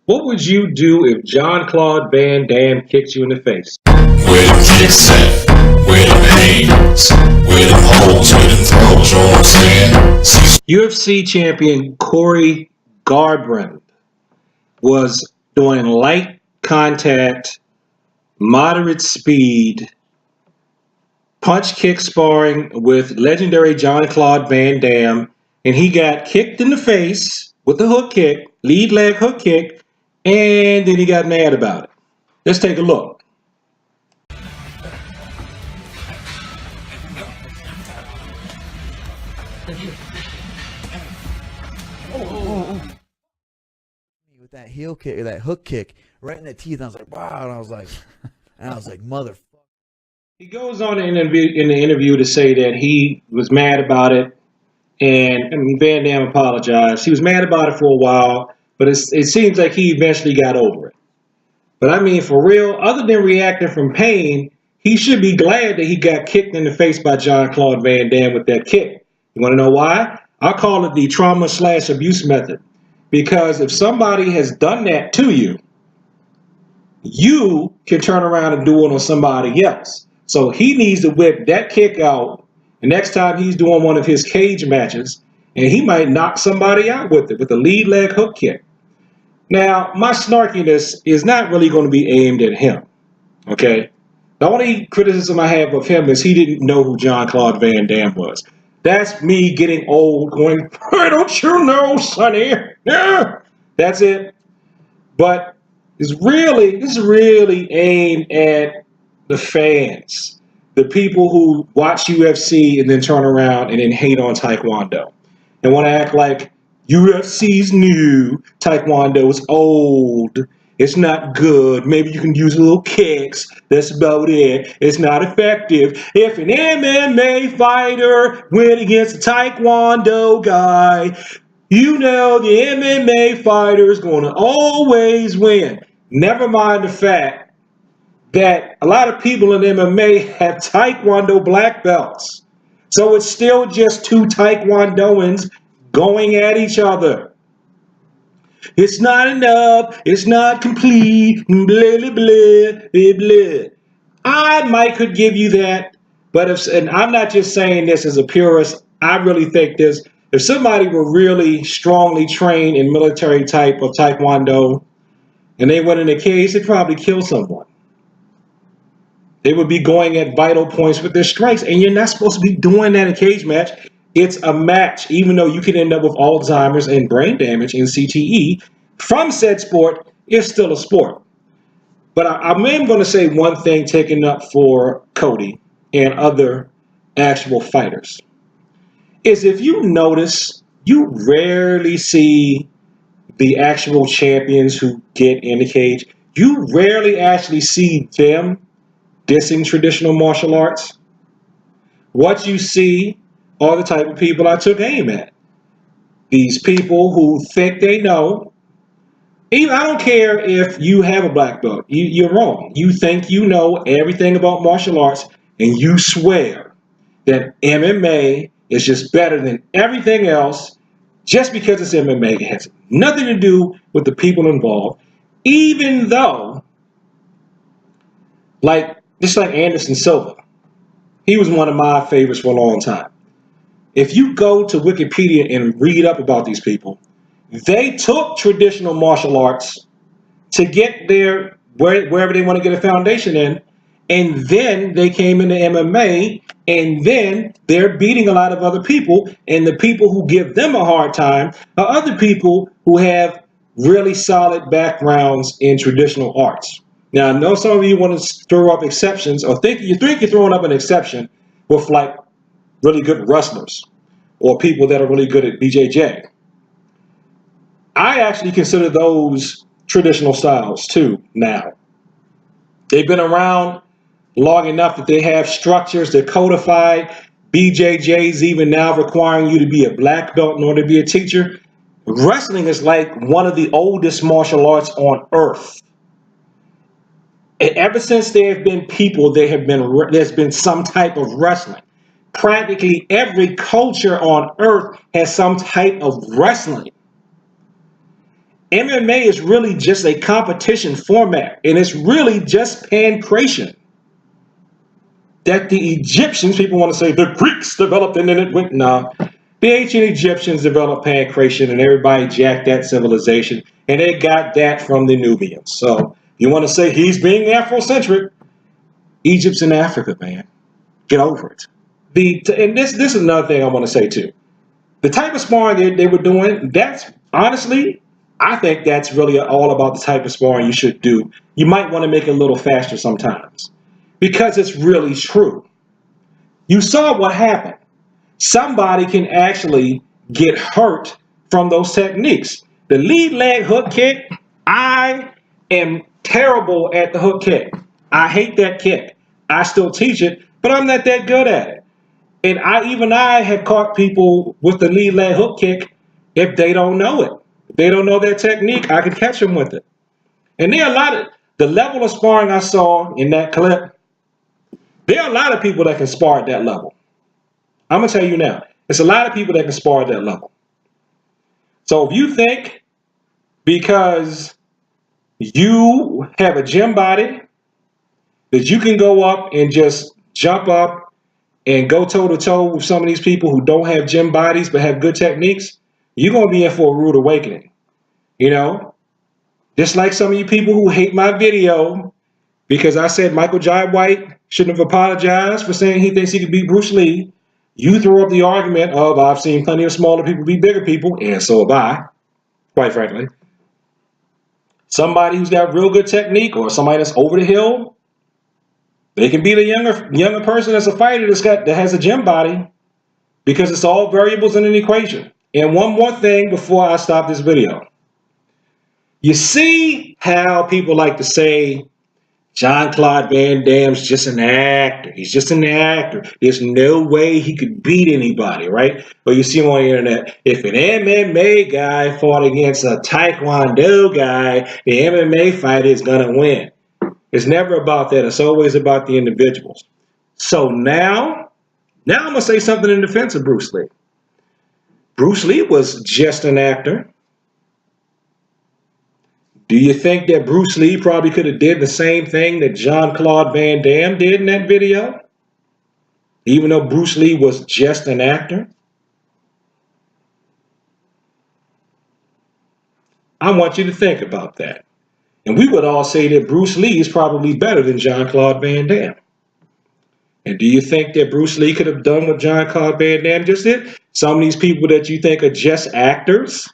What would you do if John Claude Van Damme kicked you in the face? Where them kicks at? Where them hands? Where them holes? Where them throws? You know what I'm saying? See, UFC champion Corey Garbrandt was doing light contact, moderate speed, punch kick sparring with legendary John Claude Van Damme, and he got kicked in the face with the hook kick, lead leg hook kick, and then he got mad about it. Let's take a look. With that heel kick or that hook kick right in the teeth, I was like, wow, and I was like, mother. He goes on in the interview to say that he was mad about it, and I mean, Van Damme apologized. He was mad about it for a while, but it seems like he eventually got over it. But I mean, for real, other than reacting from pain, he should be glad that he got kicked in the face by John Claude Van Damme with that kick. You want to know why? I call it the trauma/abuse method. Because if somebody has done that to you, you can turn around and do it on somebody else. So he needs to whip that kick out the next time he's doing one of his cage matches, and he might knock somebody out with it, with a lead leg hook kick. Now, my snarkiness is not really going to be aimed at him, okay? The only criticism I have of him is he didn't know who John Claude Van Damme was. That's me getting old, going, "Why don't you know, Sonny?" Yeah, that's it. But this is really aimed at the fans, the people who watch UFC and then turn around and then hate on Taekwondo and want to act like UFC's new, Taekwondo is old, it's not good, maybe you can use little kicks, that's about it, it's not effective. If an MMA fighter went against a Taekwondo guy, you know the MMA fighter is going to always win. Never mind the fact that a lot of people in MMA have Taekwondo black belts. So it's still just two Taekwondoans going at each other. It's not enough. It's not complete. Blah, blah, blah, blah, blah. I might could give you that, but and I'm not just saying this as a purist. I really think this. If somebody were really strongly trained in military type of Taekwondo and they went in a cage, they'd probably kill someone. They would be going at vital points with their strengths, and you're not supposed to be doing that in a cage match. It's a match, even though you can end up with Alzheimer's and brain damage and CTE from said sport, it's still a sport. But I am going to say one thing taken up for Cody and other actual fighters is if you notice, you rarely see the actual champions who get in the cage. You rarely actually see them dissing traditional martial arts. What you see are the type of people I took aim at. These people who think they know. Even I don't care if you have a black belt. You're wrong. You think you know everything about martial arts, and you swear that MMA is just better than everything else just because it's MMA. It has nothing to do with the people involved, even though, just like Anderson Silva, he was one of my favorites for a long time. If you go to Wikipedia and read up about these people, they took traditional martial arts to get there wherever they want to get a foundation in, and then they came into MMA, and then they're beating a lot of other people, and the people who give them a hard time are other people who have really solid backgrounds in traditional arts. Now, I know some of you want to throw up exceptions, or think you're throwing up an exception with like really good wrestlers or people that are really good at BJJ. I actually consider those traditional styles too now. They've been around long enough that they have structures, they're codified. BJJ's even now requiring you to be a black belt in order to be a teacher. Wrestling is like one of the oldest martial arts on earth. Ever since there have been people, there's been some type of wrestling. Practically every culture on earth has some type of wrestling. MMA is really just a competition format, and it's really just pancration that the Egyptians, people want to say the Greeks developed, and then it went, nah. The ancient Egyptians developed pancration, and everybody jacked that civilization, and they got that from the Nubians. So you want to say he's being Afrocentric? Egypt's in Africa, man. Get over it. And this is another thing I want to say too. The type of sparring they were doing, that's honestly, I think that's really all about the type of sparring you should do. You might want to make it a little faster sometimes because it's really true. You saw what happened. Somebody can actually get hurt from those techniques. The lead leg hook kick, I am terrible at the hook kick. I hate that kick. I still teach it, but I'm not that good at it. And I have caught people with the lead leg hook kick if they don't know it. If they don't know their technique, I can catch them with it. And there are a lot of, the level of sparring I saw in that clip, there are a lot of people that can spar at that level. I'm going to tell you now, there's a lot of people that can spar at that level. So if you think because you have a gym body that you can go up and just jump up and go toe-to-toe with some of these people who don't have gym bodies but have good techniques, you're going to be in for a rude awakening. You know? Just like some of you people who hate my video because I said Michael Jai White shouldn't have apologized for saying he thinks he could beat Bruce Lee. You throw up the argument of I've seen plenty of smaller people beat bigger people, and so have I, quite frankly. Somebody who's got real good technique or somebody that's over the hill, they can beat a younger person that's a fighter that has a gym body because it's all variables in an equation. And one more thing before I stop this video. You see how people like to say Jean-Claude Van Damme's just an actor. He's just an actor. There's no way he could beat anybody, right? Or you see him on the internet, if an MMA guy fought against a Taekwondo guy, the MMA fighter is going to win. It's never about that. It's always about the individuals. So now I'm going to say something in defense of Bruce Lee. Bruce Lee was just an actor. Do you think that Bruce Lee probably could have did the same thing that Jean-Claude Van Damme did in that video? Even though Bruce Lee was just an actor? I want you to think about that. And we would all say that Bruce Lee is probably better than Jean-Claude Van Damme. And do you think that Bruce Lee could have done what Jean-Claude Van Damme just did? Some of these people that you think are just actors?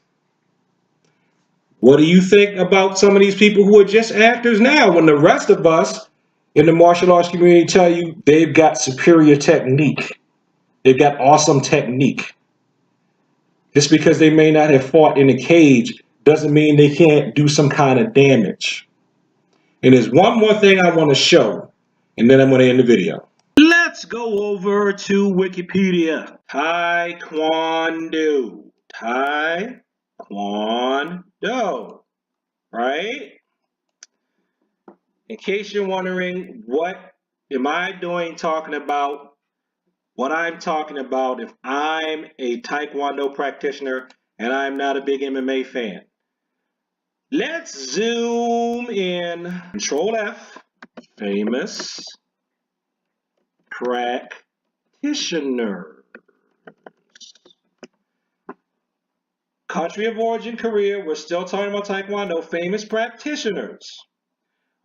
What do you think about some of these people who are just actors now when the rest of us in the martial arts community tell you they've got superior technique? They've got awesome technique. Just because they may not have fought in a cage doesn't mean they can't do some kind of damage. And there's one more thing I want to show, and then I'm going to end the video. Let's go over to Wikipedia. Taekwondo. Taekwondo. Right? In case you're wondering, what am I doing talking about? What I'm talking about if I'm a Taekwondo practitioner and I'm not a big MMA fan. Let's zoom in. Control F. Famous practitioner. Country of origin, Korea. We're still talking about Taekwondo. Famous practitioners.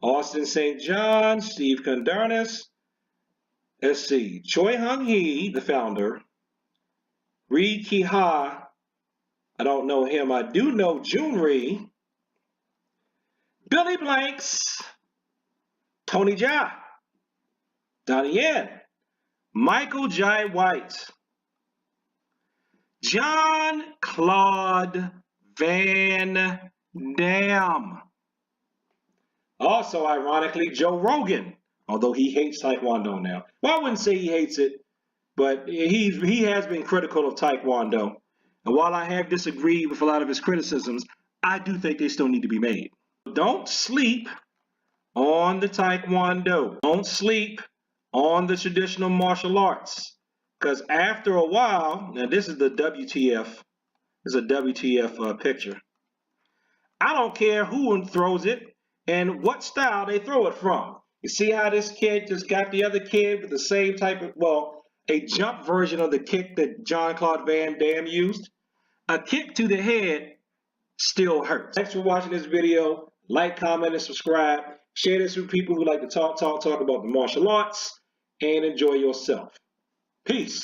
Austin St. John, Steve Kondarnis. Let's see. Choi Hung Hee, the founder. Ri Ki Ha. I don't know him. I do know Jun Ri. Billy Blanks. Tony Jaa. Donnie Yen. Michael Jai White. Jean-Claude Van Damme. Also, ironically, Joe Rogan, although he hates Taekwondo now. Well, I wouldn't say he hates it, but he has been critical of Taekwondo. And while I have disagreed with a lot of his criticisms, I do think they still need to be made. Don't sleep on the Taekwondo. Don't sleep on the traditional martial arts. Because after a while, now this is the WTF. This is a WTF picture. I don't care who throws it and what style they throw it from. You see how this kid just got the other kid with the same type of, well, a jump version of the kick that Jean-Claude Van Damme used? A kick to the head still hurts. Thanks for watching this video. Like, comment, and subscribe. Share this with people who like to talk about the martial arts, and enjoy yourself. Peace.